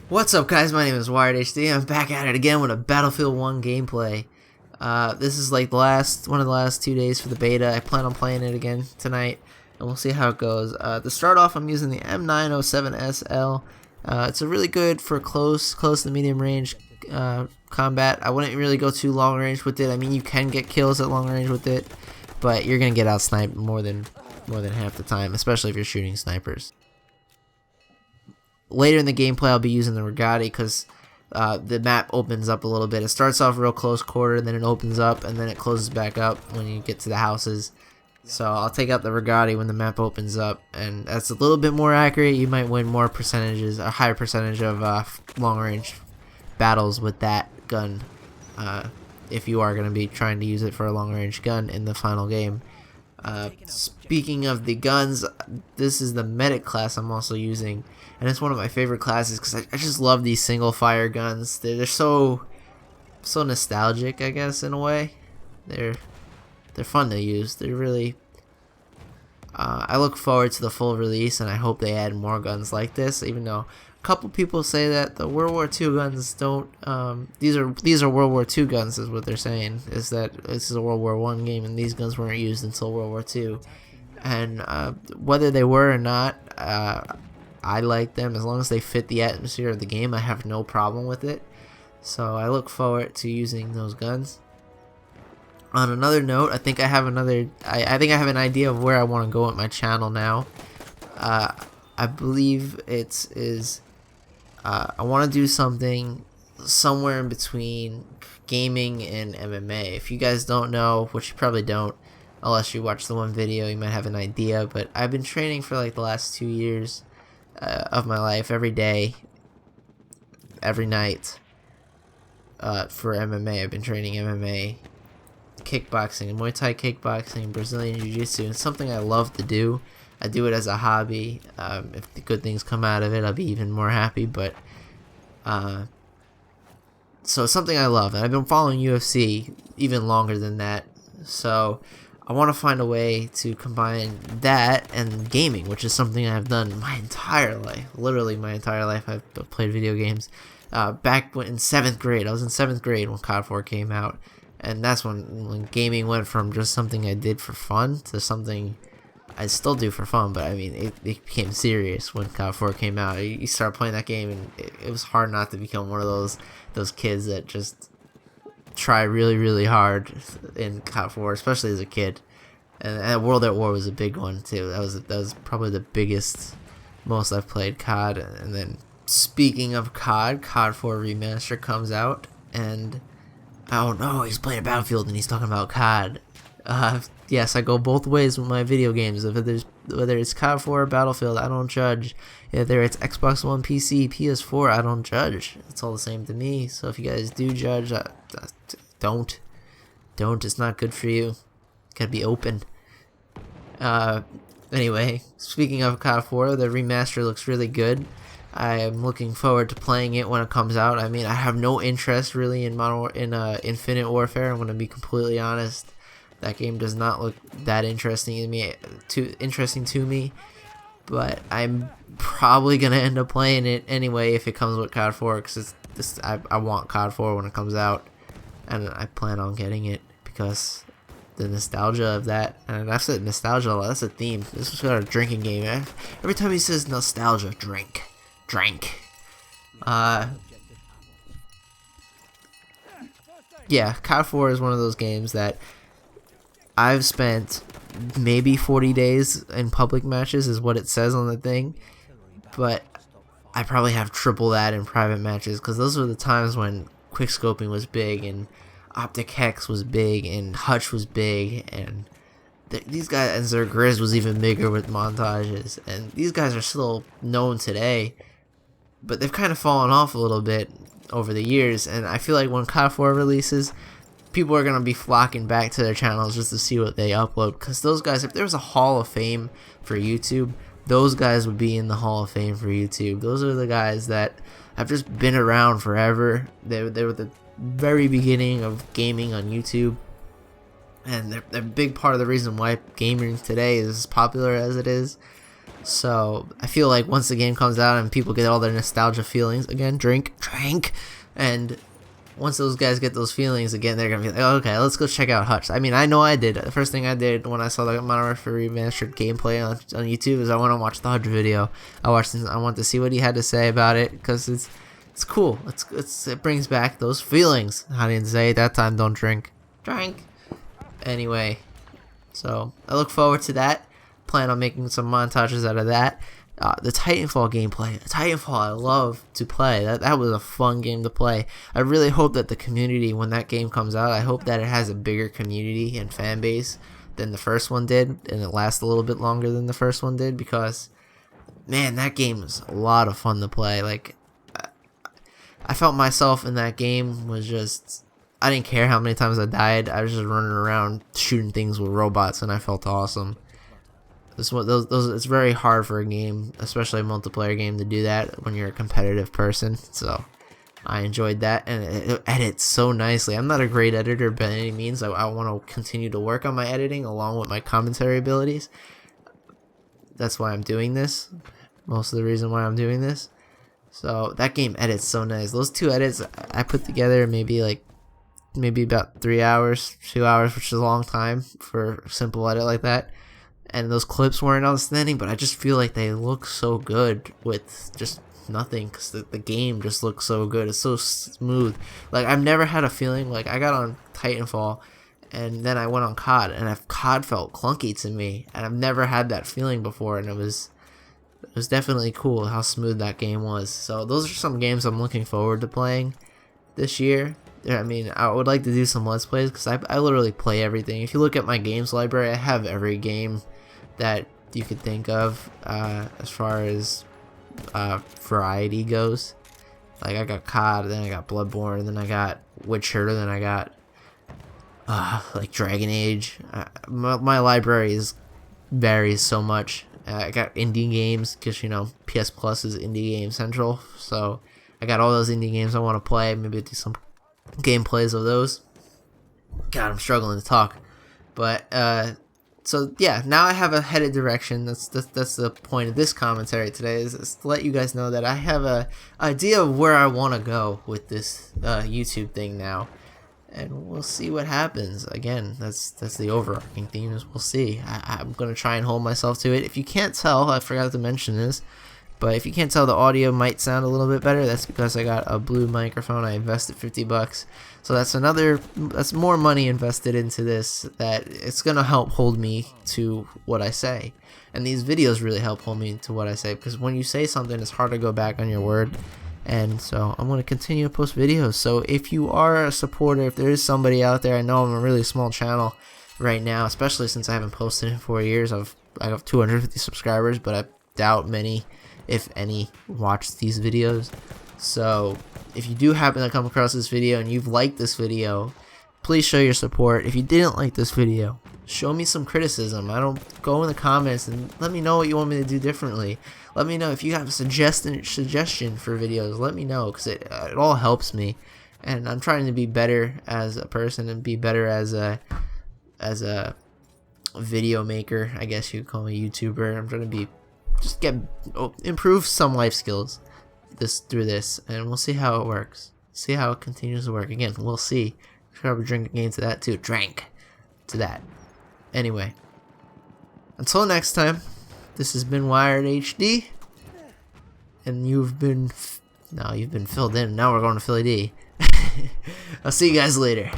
What's up, guys? My name is Wired HD. I'm back at it again with a Battlefield 1 gameplay. This is like one of the last 2 days for the beta. I plan on playing it again tonight, and we'll see how it goes. To start off, I'm using the M907SL. It's a really good for close to medium range combat. I wouldn't really go too long range with it. I mean, you can get kills at long range with it, but you're gonna get out sniped more than half the time, especially if you're shooting snipers. Later in the gameplay, I'll be using the Regatta because the map opens up a little bit. It starts off real close quarter, then it opens up, and then it closes back up when you get to the houses. So I'll take out the Regatta when the map opens up, and that's a little bit more accurate. You might win more percentages, a higher percentage of long-range battles with that gun if you are going to be trying to use it for a long-range gun in the final game. Speaking of the guns, this is the medic class I'm also using, and it's one of my favorite classes because I just love these single fire guns. They're so nostalgic, I guess, in a way. They're fun to use. They're really I look forward to the full release, and I hope they add more guns like this, even though a couple people say that the World War II guns don't these are World War II guns is what they're saying, is that this is a World War I game and these guns weren't used until World War II. And whether they were or not, I like them. As long as they fit the atmosphere of the game, I have no problem with it. So I look forward to using those guns. On another note, I think I have I think I have an idea of where I want to go with my channel now. I believe I want to do something somewhere in between gaming and MMA. If you guys don't know, which you probably don't, unless you watch the one video, you might have an idea, but I've been training for like the last 2 years of my life, every day, every night, for MMA. I've been training MMA, kickboxing, Muay Thai kickboxing, Brazilian Jiu-Jitsu. It's something I love to do. I do it as a hobby. If the good things come out of it, I'll be even more happy, but so it's something I love, and I've been following UFC even longer than that, so I want to find a way to combine that and gaming, which is something I've done my entire life. Literally my entire life I've played video games. Back in 7th grade, I was in 7th grade when COD 4 came out, and that's when gaming went from just something I did for fun to something I still do for fun. But I mean, it became serious when COD 4 came out. You start playing that game, and it was hard not to become one of those kids that just try really hard in COD 4, especially as a kid. And World at War was a big one too. That was probably the most I've played COD. And then speaking of COD 4 Remaster comes out, and oh no, he's playing Battlefield and he's talking about COD. Yes, I go both ways with my video games. Whether it's COD 4 or Battlefield, I don't judge. Whether it's Xbox One, PC, PS4, I don't judge. It's all the same to me. So if you guys do judge, don't. It's not good for you. Gotta be open. Anyway, speaking of COD 4, the remaster looks really good. I am looking forward to playing it when it comes out. I mean, I have no interest really in Infinite Warfare. I'm gonna be completely honest. That game does not look that interesting to me, but I'm probably gonna end up playing it anyway if it comes with COD 4, because I want COD 4 when it comes out, and I plan on getting it because the nostalgia of that. And I've said nostalgia a lot. That's a theme. This was got a drinking game. Every time he says nostalgia, drink. Yeah, COD 4 is one of those games that I've spent maybe 40 days in public matches, is what it says on the thing, but I probably have triple that in private matches, because those were the times when quickscoping was big, and optic hex was big, and Hutch was big, and these guys, and Zerg Grizz was even bigger with montages, and these guys are still known today, but they've kind of fallen off a little bit over the years. And I feel like when COD 4 releases, people are going to be flocking back to their channels just to see what they upload, because those guys, if there was a Hall of Fame for YouTube, those guys would be in the Hall of Fame for YouTube. Those are the guys that have just been around forever. They were the very beginning of gaming on YouTube, and they're a big part of the reason why gaming today is as popular as it is. So I feel like once the game comes out and people get all their nostalgia feelings again, drink, and once those guys get those feelings again, they're gonna be like, oh, okay, let's go check out Hutch. I mean, I know I did. The first thing I did when I saw the Modern Warfare Remastered gameplay on YouTube is I went and watched the Hutch video. I wanted to see what he had to say about it, because it's cool. It brings back those feelings. I didn't say at that time, don't drink. Anyway, so I look forward to that. Plan on making some montages out of that. The Titanfall gameplay. Titanfall I love to play. That was a fun game to play. I really hope that the community, when that game comes out, I hope that it has a bigger community and fan base than the first one did, and it lasts a little bit longer than the first one did, because man, that game was a lot of fun to play. Like, I felt myself in that game was just, I didn't care how many times I died. I was just running around shooting things with robots, and I felt awesome. It's very hard for a game, especially a multiplayer game, to do that when you're a competitive person. So I enjoyed that, and it edits so nicely. I'm not a great editor by any means. I want to continue to work on my editing along with my commentary abilities. That's why I'm doing this. Most of the reason why I'm doing this. So that game edits so nice. Those two edits I put together maybe about 3 hours, 2 hours, which is a long time for a simple edit like that. And those clips weren't outstanding, but I just feel like they look so good with just nothing, because the game just looks so good. It's so smooth. Like, I've never had a feeling like I got on Titanfall and then I went on COD, and COD felt clunky to me, and I've never had that feeling before, and it was definitely cool how smooth that game was. So those are some games I'm looking forward to playing this year. I mean, I would like to do some Let's Plays, because I literally play everything. If you look at my games library, I have every game that you could think of as far as variety goes. Like, I got COD, then I got Bloodborne, then I got Witcher, then I got like Dragon Age. My library varies so much. I got indie games, because, you know, PS Plus is indie game central, so I got all those indie games I want to play. Maybe do some gameplays of those. God, I'm struggling to talk. But so yeah, now I have a headed direction. That's the point of this commentary today, is to let you guys know that I have a idea of where I want to go with this YouTube thing now, and we'll see what happens. Again, that's the overarching theme, is we'll see. I'm gonna try and hold myself to it. If you can't tell, I forgot to mention this, but if you can't tell, the audio might sound a little bit better. That's because I got a blue microphone. I invested $50, so that's more money invested into this. That it's gonna help hold me to what I say, and these videos really help hold me to what I say, because when you say something, it's hard to go back on your word. And so I'm gonna continue to post videos. So if you are a supporter, if there is somebody out there, I know I'm a really small channel right now, especially since I haven't posted in 4 years. I have 250 subscribers, but I doubt many, if any, watch these videos. So if you do happen to come across this video and you've liked this video, please show your support. If you didn't like this video, show me some criticism. I don't go in the comments and let me know what you want me to do differently. Let me know if you have a suggestion for videos. Let me know, because it all helps me, and I'm trying to be better as a person and be better as a video maker, I guess you'd call me, YouTuber. I'm trying to improve some life skills through this, and we'll see how it works. See how it continues to work. Again, we'll see. Probably drink a game to that too. Drank to that. Anyway, until next time, this has been Wired HD, and you've been filled in. Now we're going to Philly D. I'll see you guys later.